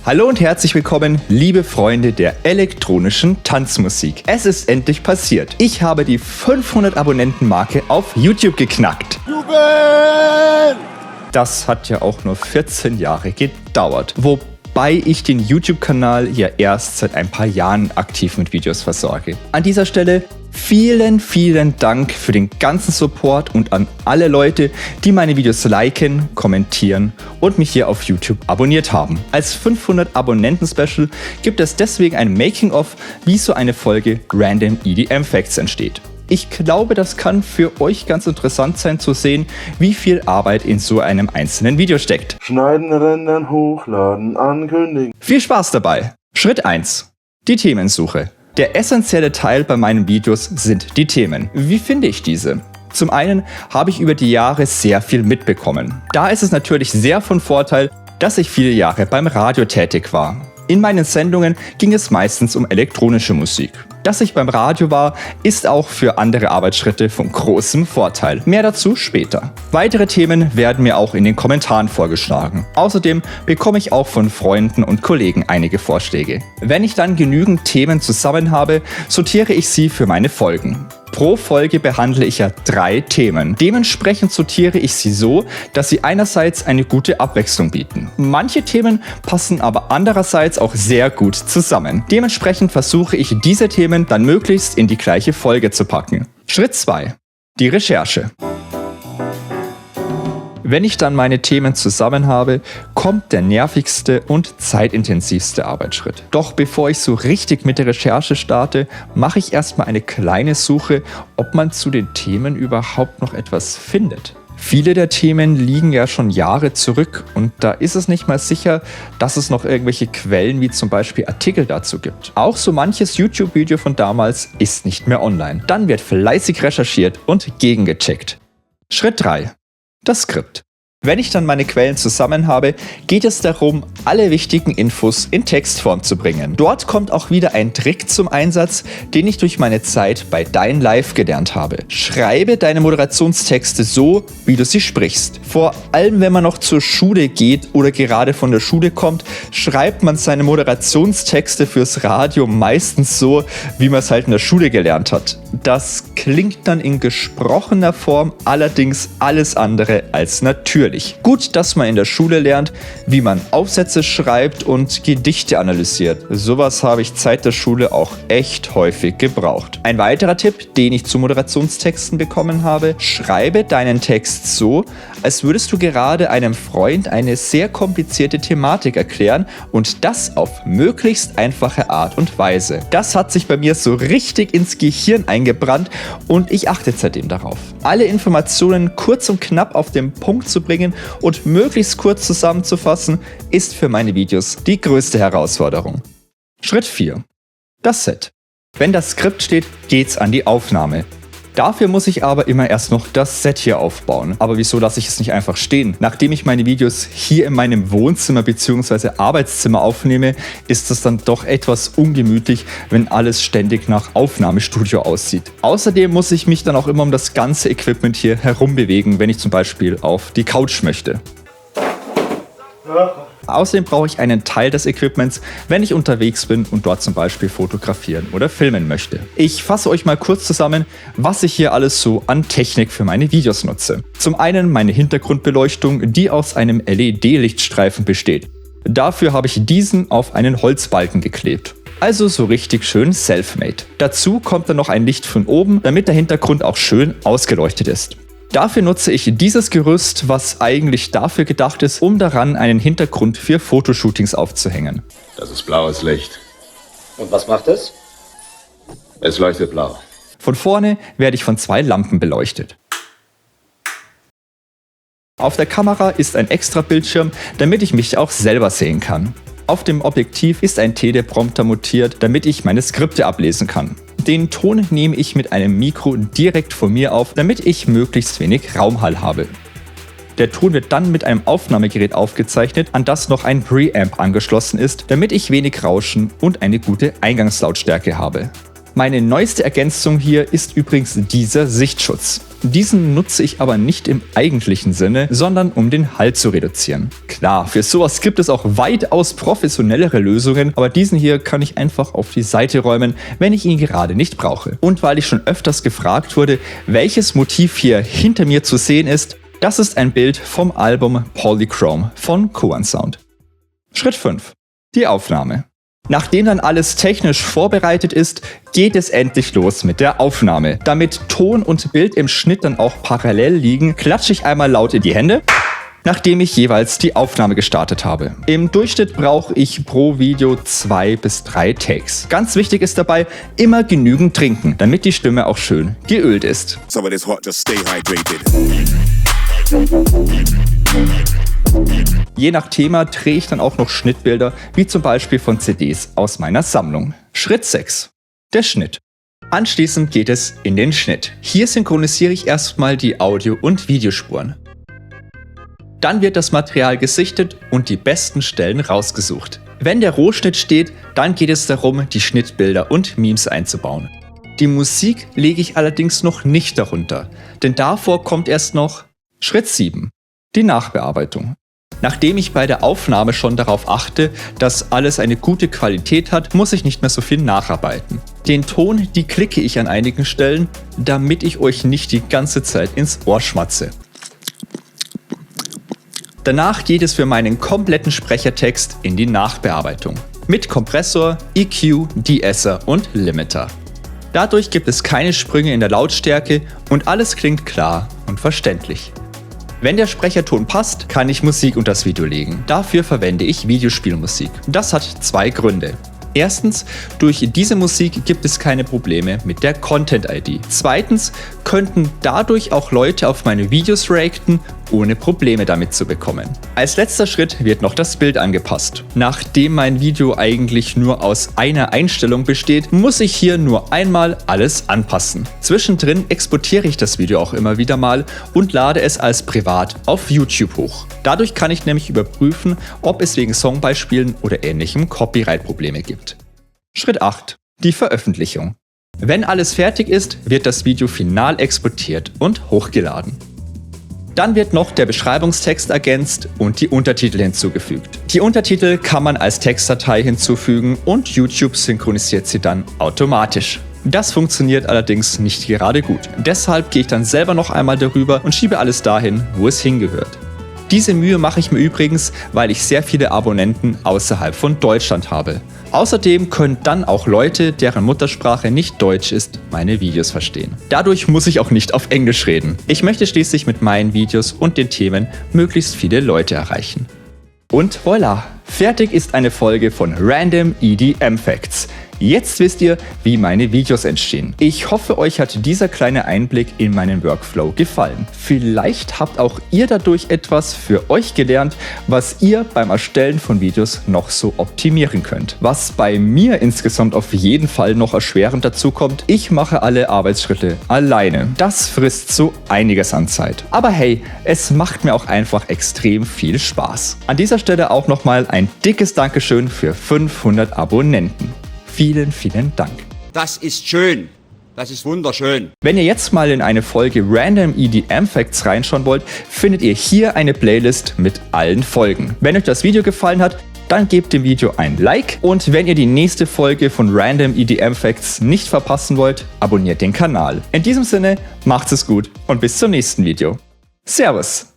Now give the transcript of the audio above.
Hallo und herzlich willkommen, liebe Freunde der elektronischen Tanzmusik. Es ist endlich passiert. Ich habe die 500 Abonnenten-Marke auf YouTube geknackt. Jubel! Das hat ja auch nur 14 Jahre gedauert. Wobei ich den YouTube-Kanal ja erst seit ein paar Jahren aktiv mit Videos versorge. An dieser Stelle vielen Dank für den ganzen Support und an alle Leute, die meine Videos liken, kommentieren und mich hier auf YouTube abonniert haben. Als 500 Abonnenten-Special gibt es deswegen ein Making-of, wie so eine Folge Random EDM Facts entsteht. Ich glaube, das kann für euch ganz interessant sein zu sehen, wie viel Arbeit in so einem einzelnen Video steckt. Schneiden, rendern, hochladen, ankündigen. Viel Spaß dabei! Schritt 1. Die Themensuche. Der essentielle Teil bei meinen Videos sind die Themen. Wie finde ich diese? Zum einen habe ich über die Jahre sehr viel mitbekommen. Da ist es natürlich sehr von Vorteil, dass ich viele Jahre beim Radio tätig war. In meinen Sendungen ging es meistens um elektronische Musik. Dass ich beim Radio war, ist auch für andere Arbeitsschritte von großem Vorteil. Mehr dazu später. Weitere Themen werden mir auch in den Kommentaren vorgeschlagen. Außerdem bekomme ich auch von Freunden und Kollegen einige Vorschläge. Wenn ich dann genügend Themen zusammen habe, sortiere ich sie für meine Folgen. Pro Folge behandle ich ja 3 Themen. Dementsprechend sortiere ich sie so, dass sie einerseits eine gute Abwechslung bieten. Manche Themen passen aber andererseits auch sehr gut zusammen. Dementsprechend versuche ich diese Themen dann möglichst in die gleiche Folge zu packen. Schritt 2. Die Recherche. Wenn ich dann meine Themen zusammen habe, kommt der nervigste und zeitintensivste Arbeitsschritt. Doch bevor ich so richtig mit der Recherche starte, mache ich erstmal eine kleine Suche, ob man zu den Themen überhaupt noch etwas findet. Viele der Themen liegen ja schon Jahre zurück und da ist es nicht mal sicher, dass es noch irgendwelche Quellen wie zum Beispiel Artikel dazu gibt. Auch so manches YouTube-Video von damals ist nicht mehr online. Dann wird fleißig recherchiert und gegengecheckt. Schritt 3. Das Skript. Wenn ich dann meine Quellen zusammen habe, geht es darum, alle wichtigen Infos in Textform zu bringen. Dort kommt auch wieder ein Trick zum Einsatz, den ich durch meine Zeit bei Dein Live gelernt habe. Schreibe deine Moderationstexte so, wie du sie sprichst. Vor allem, wenn man noch zur Schule geht oder gerade von der Schule kommt, schreibt man seine Moderationstexte fürs Radio meistens so, wie man es halt in der Schule gelernt hat. Das klingt dann in gesprochener Form allerdings alles andere als natürlich. Gut, dass man in der Schule lernt, wie man Aufsätze schreibt und Gedichte analysiert. Sowas habe ich Zeit der Schule auch echt häufig gebraucht. Ein weiterer Tipp, den ich zu Moderationstexten bekommen habe: Schreibe deinen Text so, als würdest du gerade einem Freund eine sehr komplizierte Thematik erklären und das auf möglichst einfache Art und Weise. Das hat sich bei mir so richtig ins Gehirn eingebrannt und ich achte seitdem darauf. Alle Informationen kurz und knapp auf den Punkt zu bringen und möglichst kurz zusammenzufassen, ist für meine Videos die größte Herausforderung. Schritt 4. Das Set. Wenn das Skript steht, geht's an die Aufnahme. Dafür muss ich aber immer erst noch das Set hier aufbauen. Aber wieso lasse ich es nicht einfach stehen? Nachdem ich meine Videos hier in meinem Wohnzimmer bzw. Arbeitszimmer aufnehme, ist es dann doch etwas ungemütlich, wenn alles ständig nach Aufnahmestudio aussieht. Außerdem muss ich mich dann auch immer um das ganze Equipment hier herum bewegen, wenn ich zum Beispiel auf die Couch möchte. Außerdem brauche ich einen Teil des Equipments, wenn ich unterwegs bin und dort zum Beispiel fotografieren oder filmen möchte. Ich fasse euch mal kurz zusammen, was ich hier alles so an Technik für meine Videos nutze. Zum einen meine Hintergrundbeleuchtung, die aus einem LED-Lichtstreifen besteht. Dafür habe ich diesen auf einen Holzbalken geklebt. Also so richtig schön self-made. Dazu kommt dann noch ein Licht von oben, damit der Hintergrund auch schön ausgeleuchtet ist. Dafür nutze ich dieses Gerüst, was eigentlich dafür gedacht ist, um daran einen Hintergrund für Fotoshootings aufzuhängen. Das ist blaues Licht. Und was macht es? Es leuchtet blau. Von vorne werde ich von 2 Lampen beleuchtet. Auf der Kamera ist ein extra Bildschirm, damit ich mich auch selber sehen kann. Auf dem Objektiv ist ein Teleprompter montiert, damit ich meine Skripte ablesen kann. Den Ton nehme ich mit einem Mikro direkt von mir auf, damit ich möglichst wenig Raumhall habe. Der Ton wird dann mit einem Aufnahmegerät aufgezeichnet, an das noch ein Preamp angeschlossen ist, damit ich wenig Rauschen und eine gute Eingangslautstärke habe. Meine neueste Ergänzung hier ist übrigens dieser Sichtschutz. Diesen nutze ich aber nicht im eigentlichen Sinne, sondern um den Halt zu reduzieren. Klar, für sowas gibt es auch weitaus professionellere Lösungen, aber diesen hier kann ich einfach auf die Seite räumen, wenn ich ihn gerade nicht brauche. Und weil ich schon öfters gefragt wurde, welches Motiv hier hinter mir zu sehen ist, das ist ein Bild vom Album Polychrome von Koan Sound. Schritt 5. Die Aufnahme. Nachdem dann alles technisch vorbereitet ist, geht es endlich los mit der Aufnahme. Damit Ton und Bild im Schnitt dann auch parallel liegen, klatsche ich einmal laut in die Hände, nachdem ich jeweils die Aufnahme gestartet habe. Im Durchschnitt brauche ich pro Video 2 bis 3 Takes. Ganz wichtig ist dabei, immer genügend trinken, damit die Stimme auch schön geölt ist. So it is hot, just stay hydrated. Je nach Thema drehe ich dann auch noch Schnittbilder, wie zum Beispiel von CDs aus meiner Sammlung. Schritt 6. Der Schnitt. Anschließend geht es in den Schnitt. Hier synchronisiere ich erstmal die Audio- und Videospuren. Dann wird das Material gesichtet und die besten Stellen rausgesucht. Wenn der Rohschnitt steht, dann geht es darum, die Schnittbilder und Memes einzubauen. Die Musik lege ich allerdings noch nicht darunter, denn davor kommt erst noch Schritt 7. Die Nachbearbeitung. Nachdem ich bei der Aufnahme schon darauf achte, dass alles eine gute Qualität hat, muss ich nicht mehr so viel nacharbeiten. Den Ton, die klicke ich an einigen Stellen, damit ich euch nicht die ganze Zeit ins Ohr schmatze. Danach geht es für meinen kompletten Sprechertext in die Nachbearbeitung. Mit Kompressor, EQ, De-Esser und Limiter. Dadurch gibt es keine Sprünge in der Lautstärke und alles klingt klar und verständlich. Wenn der Sprecherton passt, kann ich Musik unter das Video legen. Dafür verwende ich Videospielmusik. Das hat 2 Gründe. Erstens, durch diese Musik gibt es keine Probleme mit der Content-ID. Zweitens, könnten dadurch auch Leute auf meine Videos reacten, ohne Probleme damit zu bekommen. Als letzter Schritt wird noch das Bild angepasst. Nachdem mein Video eigentlich nur aus einer Einstellung besteht, muss ich hier nur einmal alles anpassen. Zwischendrin exportiere ich das Video auch immer wieder mal und lade es als privat auf YouTube hoch. Dadurch kann ich nämlich überprüfen, ob es wegen Songbeispielen oder ähnlichem Copyright-Probleme gibt. Schritt 8. Die Veröffentlichung. Wenn alles fertig ist, wird das Video final exportiert und hochgeladen. Dann wird noch der Beschreibungstext ergänzt und die Untertitel hinzugefügt. Die Untertitel kann man als Textdatei hinzufügen und YouTube synchronisiert sie dann automatisch. Das funktioniert allerdings nicht gerade gut. Deshalb gehe ich dann selber noch einmal darüber und schiebe alles dahin, wo es hingehört. Diese Mühe mache ich mir übrigens, weil ich sehr viele Abonnenten außerhalb von Deutschland habe. Außerdem können dann auch Leute, deren Muttersprache nicht Deutsch ist, meine Videos verstehen. Dadurch muss ich auch nicht auf Englisch reden. Ich möchte schließlich mit meinen Videos und den Themen möglichst viele Leute erreichen. Und voilà, fertig ist eine Folge von Random EDM Facts. Jetzt wisst ihr, wie meine Videos entstehen. Ich hoffe, euch hat dieser kleine Einblick in meinen Workflow gefallen. Vielleicht habt auch ihr dadurch etwas für euch gelernt, was ihr beim Erstellen von Videos noch so optimieren könnt. Was bei mir insgesamt auf jeden Fall noch erschwerend dazu kommt, ich mache alle Arbeitsschritte alleine. Das frisst so einiges an Zeit. Aber hey, es macht mir auch einfach extrem viel Spaß. An dieser Stelle auch nochmal ein dickes Dankeschön für 500 Abonnenten. Vielen, vielen Dank. Das ist schön. Das ist wunderschön. Wenn ihr jetzt mal in eine Folge Random EDM Facts reinschauen wollt, findet ihr hier eine Playlist mit allen Folgen. Wenn euch das Video gefallen hat, dann gebt dem Video ein Like und wenn ihr die nächste Folge von Random EDM Facts nicht verpassen wollt, abonniert den Kanal. In diesem Sinne, macht's es gut und bis zum nächsten Video. Servus!